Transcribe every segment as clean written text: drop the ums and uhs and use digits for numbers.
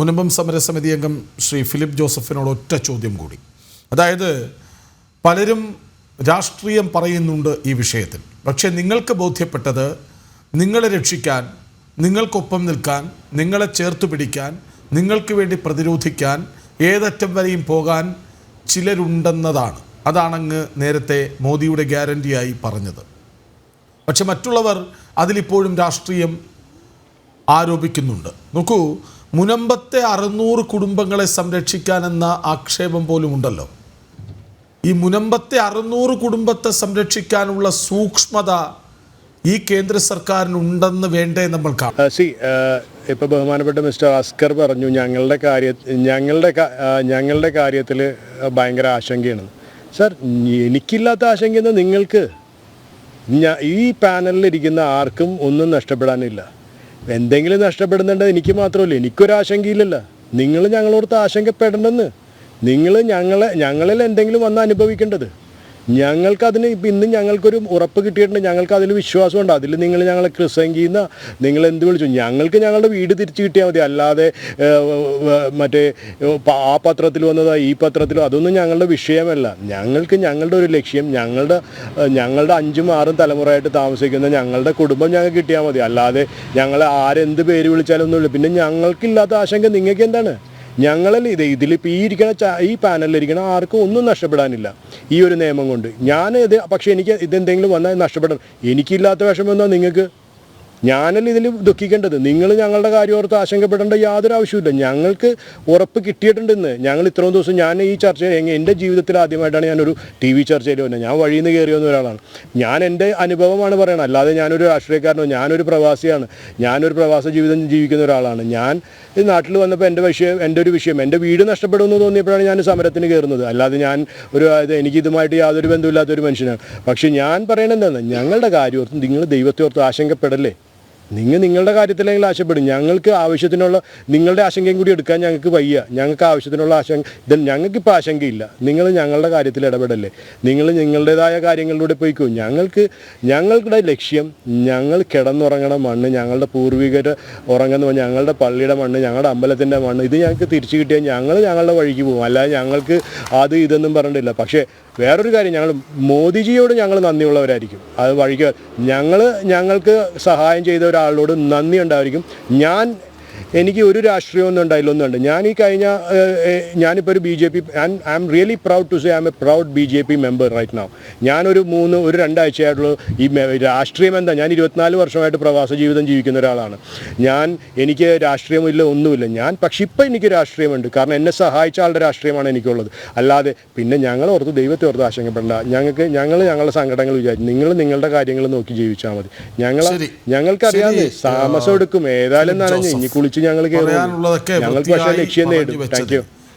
മുനമ്പം സമരസമിതി അംഗം ശ്രീ ഫിലിപ്പ് ജോസഫിനോട് ഒറ്റ ചോദ്യം കൂടി. അതായത് പലരും രാഷ്ട്രീയം പറയുന്നുണ്ട് ഈ വിഷയത്തിൽ. പക്ഷേ നിങ്ങൾക്ക് ബോധ്യപ്പെട്ടത് നിങ്ങളെ രക്ഷിക്കാൻ, നിങ്ങൾക്കൊപ്പം നിൽക്കാൻ, നിങ്ങളെ ചേർത്ത് പിടിക്കാൻ, നിങ്ങൾക്ക് വേണ്ടി പ്രതിരോധിക്കാൻ ഏതറ്റം വരെയും പോകാൻ ചിലരുണ്ടെന്നതാണ്. അതാണങ്ങ് നേരത്തെ മോദിയുടെ ഗ്യാരണ്ടിയായി പറഞ്ഞത്. പക്ഷെ മറ്റുള്ളവർ അതിലിപ്പോഴും രാഷ്ട്രീയം ആരോപിക്കുന്നുണ്ട്. നോക്കൂ, മുനമ്പത്തെ 600 കുടുംബങ്ങളെ സംരക്ഷിക്കാനെന്ന ആക്ഷേപം പോലും ഉണ്ടല്ലോ. ഈ മുനമ്പത്തെ 600 കുടുംബത്തെ സംരക്ഷിക്കാനുള്ള സൂക്ഷ്മത ഈ കേന്ദ്ര സർക്കാരിനുണ്ടെന്ന് വേണ്ടേ നമ്മൾ കാണാം. ഇപ്പോൾ ബഹുമാനപ്പെട്ട മിസ്റ്റർ അസ്കർ പറഞ്ഞു ഞങ്ങളുടെ കാര്യത്തിൽ ഭയങ്കര ആശങ്കയാണ്. സർ, എനിക്കില്ലാത്ത ആശങ്കയെന്ന് നിങ്ങൾക്ക്, ഈ പാനലിലിരിക്കുന്ന ആർക്കും ഒന്നും നഷ്ടപ്പെടാനില്ല. എന്തെങ്കിലും നഷ്ടപ്പെടുന്നുണ്ട് എനിക്ക് മാത്രമല്ല, എനിക്കൊരാശങ്കയില്ലല്ലോ. നിങ്ങൾ ഞങ്ങളോടത്ത് ആശങ്കപ്പെടേണ്ടെന്ന്. നിങ്ങൾ ഞങ്ങളിൽ എന്തെങ്കിലും വന്ന് അനുഭവിക്കേണ്ടത്. ഞങ്ങൾക്കതിന് ഇന്ന് ഞങ്ങൾക്കൊരു ഉറപ്പ് കിട്ടിയിട്ടുണ്ട്, ഞങ്ങൾക്കതിൽ വിശ്വാസമുണ്ട്. അതിൽ നിങ്ങൾ ഞങ്ങളെ ക്രിസംഗിന്ന് നിങ്ങൾ എന്ത് വിളിച്ചു, ഞങ്ങൾക്ക് ഞങ്ങളുടെ വീട് തിരിച്ചു കിട്ടിയാൽ മതി. അല്ലാതെ മറ്റേ ആ പത്രത്തിൽ വന്നതോ ഈ പത്രത്തിലോ അതൊന്നും ഞങ്ങളുടെ വിഷയമല്ല. ഞങ്ങൾക്ക് ഞങ്ങളുടെ ഒരു ലക്ഷ്യം, ഞങ്ങളുടെ 5ഉം 6ഉം തലമുറയായിട്ട് താമസിക്കുന്ന ഞങ്ങളുടെ കുടുംബം ഞങ്ങൾക്ക് കിട്ടിയാൽ മതി. അല്ലാതെ ഞങ്ങളെ ആരെന്ത് പേര് വിളിച്ചാലൊന്നുമില്ല. പിന്നെ ഞങ്ങൾക്കില്ലാത്ത ആശങ്ക നിങ്ങൾക്ക് എന്താണ്? ഞങ്ങളിൽ ഇതിലിപ്പോൾ ഈ പാനലിലിരിക്കണ ആർക്കും ഒന്നും നഷ്ടപ്പെടാനില്ല ഈ ഒരു നിയമം കൊണ്ട്. പക്ഷേ എനിക്ക് ഇതെന്തെങ്കിലും വന്നാൽ നഷ്ടപ്പെടണം. എനിക്കില്ലാത്ത വിഷമം എന്നാൽ നിങ്ങൾക്ക്. ഞാനല്ല ഇതിൽ ദുഃഖിക്കേണ്ടത്. നിങ്ങൾ ഞങ്ങളുടെ കാര്യം ഓർത്ത് ആശങ്കപ്പെടേണ്ട യാതൊരു ആവശ്യമില്ല. ഞങ്ങൾക്ക് ഉറപ്പ് കിട്ടിയിട്ടുണ്ടെന്ന്. ഞങ്ങൾ ഇത്രയും ദിവസം, ഞാൻ ഈ ചർച്ചയിൽ എൻ്റെ ജീവിതത്തിൽ ആദ്യമായിട്ടാണ് ഞാനൊരു TV ചർച്ചയിൽ വന്നത്. ഞാൻ വഴിയിൽ നിന്ന് കയറി വന്ന ഒരാളാണ്. ഞാൻ എൻ്റെ അനുഭവമാണ് പറയണം, അല്ലാതെ ഞാനൊരു രാഷ്ട്രീയക്കാരനോ, ഞാനൊരു പ്രവാസിയാണ്, ഞാനൊരു പ്രവാസ ജീവിതം ജീവിക്കുന്ന ഒരാളാണ്. ഞാൻ ഈ നാട്ടിൽ വന്നപ്പോൾ എൻ്റെ ഒരു വിഷയം എൻ്റെ വീട് നഷ്ടപ്പെടുമെന്ന് തോന്നിയപ്പോഴാണ് ഞാൻ സമരത്തിന് കയറുന്നത്. അല്ലാതെ ഞാൻ എനിക്കിതുമായിട്ട് യാതൊരു ബന്ധമില്ലാത്തൊരു മനുഷ്യനാണ്. പക്ഷേ ഞാൻ പറയണത് എന്താണ്, ഞങ്ങളുടെ കാര്യം ഓർത്ത് നിങ്ങൾ ദൈവത്തെ ഓർത്ത് ആശങ്കപ്പെടല്ലേ. നിങ്ങളുടെ കാര്യത്തിലെങ്കിൽ ആശയപ്പെടും. ഞങ്ങൾക്ക് ആവശ്യത്തിനുള്ള നിങ്ങളുടെ ആശങ്കയും കൂടി എടുക്കാൻ ഞങ്ങൾക്ക് വയ്യ. ഞങ്ങൾക്ക് ആവശ്യത്തിനുള്ള ഞങ്ങൾക്കിപ്പോൾ ആശങ്കയില്ല. നിങ്ങൾ ഞങ്ങളുടെ കാര്യത്തിൽ ഇടപെടല്ലേ. നിങ്ങൾ നിങ്ങളുടേതായ കാര്യങ്ങളിലൂടെ പോയിക്കോ. ഞങ്ങളുടെ ലക്ഷ്യം, ഞങ്ങൾ കിടന്നുറങ്ങണ മണ്ണ്, ഞങ്ങളുടെ പൂർവികർ ഉറങ്ങുന്ന ഞങ്ങളുടെ പള്ളിയുടെ മണ്ണ്, ഞങ്ങളുടെ അമ്പലത്തിൻ്റെ മണ്ണ്, ഇത് ഞങ്ങൾക്ക് തിരിച്ചു കിട്ടിയാൽ ഞങ്ങളുടെ വഴിക്ക് പോകും. അല്ലാതെ ഞങ്ങൾക്ക് അത് ഇതൊന്നും പറഞ്ഞിട്ടില്ല. പക്ഷേ വേറൊരു കാര്യം, ഞങ്ങൾ മോദിജിയോട് ഞങ്ങൾ നന്ദിയുള്ളവരായിരിക്കും. അത് വഴിക്ക് ഞങ്ങൾക്ക് സഹായം ചെയ്ത ഒരാളോട് നന്ദി ഉണ്ടായിരിക്കും. എനിക്ക് ഒരു രാഷ്ട്രീയമൊന്നും ഉണ്ടായില്ല, ഒന്നുണ്ട്. ഞാൻ ഈ ഞാനിപ്പോൾ ഒരു BJP, I am really proud to say I'm a proud BJP member right now. ഞാനൊരു 2-2 ഈ രാഷ്ട്രീയം എന്താ, ഞാൻ 24 വർഷമായിട്ട് പ്രവാസ ജീവിതം ജീവിക്കുന്ന ഒരാളാണ്. എനിക്ക് രാഷ്ട്രീയമില്ല, ഒന്നുമില്ല. പക്ഷെ ഇപ്പം എനിക്ക് രാഷ്ട്രീയമുണ്ട്. കാരണം എന്നെ സഹായിച്ച ആളുടെ രാഷ്ട്രീയമാണ് എനിക്കുള്ളത്. അല്ലാതെ പിന്നെ ഞങ്ങളോർത്ത് ദൈവത്തെ ഓർത്ത് ആശങ്കപ്പെടേണ്ട. ഞങ്ങളുടെ സങ്കടങ്ങൾ വിചാരിച്ചു. നിങ്ങൾ നിങ്ങളുടെ കാര്യങ്ങൾ നോക്കി ജീവിച്ചാൽ മതി. ഞങ്ങൾക്കറിയാതെ താമസം എടുക്കും. ഏതായാലും നനഞ്ഞ് ഇനി കുളിച്ച് പറയാനുള്ളതൊക്കെ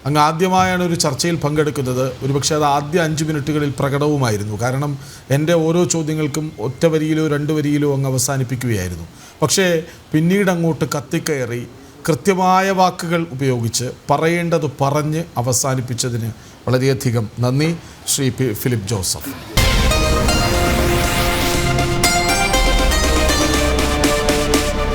അങ്ങ് ആദ്യമായാണ് ഒരു ചർച്ചയിൽ പങ്കെടുക്കുന്നത്. ഒരുപക്ഷെ അത് ആദ്യ 5 മിനിറ്റുകളിൽ പ്രകടവുമായിരുന്നു. കാരണം എൻ്റെ ഓരോ ചോദ്യങ്ങൾക്കും ഒറ്റ വരിയിലോ 2 വരിയിലോ അങ്ങ് അവസാനിപ്പിക്കുകയായിരുന്നു. പക്ഷേ പിന്നീട് അങ്ങോട്ട് കത്തിക്കയറി കൃത്യമായ വാക്കുകൾ ഉപയോഗിച്ച് പറയേണ്ടത് പറഞ്ഞ് അവസാനിപ്പിച്ചതിന് വളരെയധികം നന്ദി ശ്രീ ഫിലിപ്പ് ജോസഫ്.